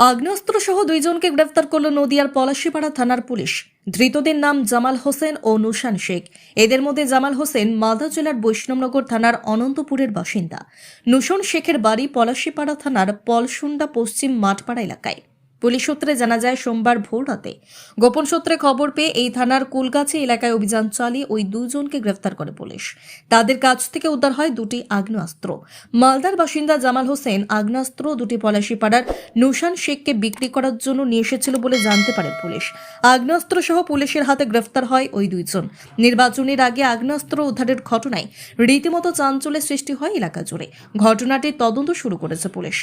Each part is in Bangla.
আগ্নেয়াস্ত্র সহ দুইজনকে গ্রেফতার করল নদিয়ার পলাশীপাড়া থানার পুলিশ। ধৃতদের নাম জামাল হোসেন ও নুশান শেখ। এদের মধ্যে জামাল হোসেন মালদা জেলার বৈষ্ণবনগর থানার অনন্তপুরের বাসিন্দা। নুশান শেখের বাড়ি পলাশীপাড়া থানার পলসুন্ডা পশ্চিম মাঠপাড়া এলাকায়। পুলিশ সূত্রে জানা যায়, সোমবার ভোর রাতে গোপন সূত্রে খবর পেয়ে এই থানার কুলগাছি এলাকায় অভিযান চালিয়ে ওই দুজনকে গ্রেফতার করে পুলিশ। তাদের কাছ থেকে উদ্ধার হয় দুটি আগ্নেয়াস্ত্র। মালদার বাসিন্দা জামাল হোসেন আগ্নেয়াস্ত্র দুটি পলাশীপাড়ার নুশান শেখকে বিক্রি করার জন্য নিয়ে এসেছিল বলে জানতে পারে পুলিশ। আগ্নেয়াস্ত্র সহ পুলিশের হাতে গ্রেফতার হয় ওই দুইজন। নির্বাচনের আগে আগ্নেয়াস্ত্র উদ্ধারের ঘটনায় রীতিমতো চাঞ্চল্যের সৃষ্টি হয় এলাকা জুড়ে। ঘটনাটির তদন্ত শুরু করেছে পুলিশ।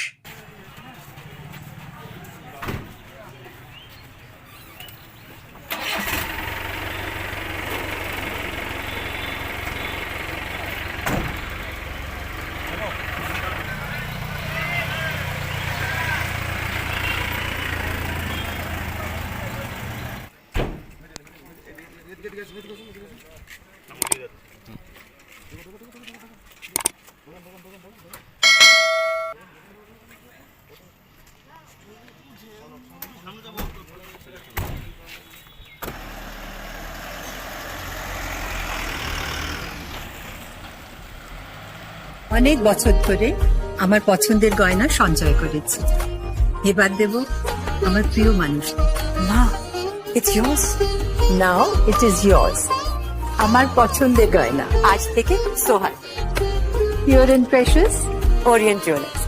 অনেক বছর ধরে আমার পছন্দের গয়না সঞ্চয় করেছি। এবার দেব আমার প্রিয় মানুষ। মা, it's yours. Now it is yours. আমার পছন্দের গয়না আজ থেকে Sohan, pure and precious Orient Jewellers.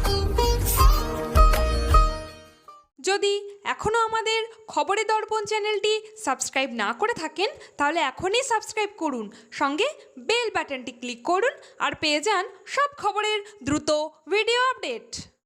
যদি এখনও আমাদের খবরের দর্পণ চ্যানেলটি সাবস্ক্রাইব না করে থাকেন, তাহলে এখনই সাবস্ক্রাইব করুন, সঙ্গে বেল বাটনটি ক্লিক করুন আর পেয়ে যান সব খবরের দ্রুত ভিডিও আপডেট।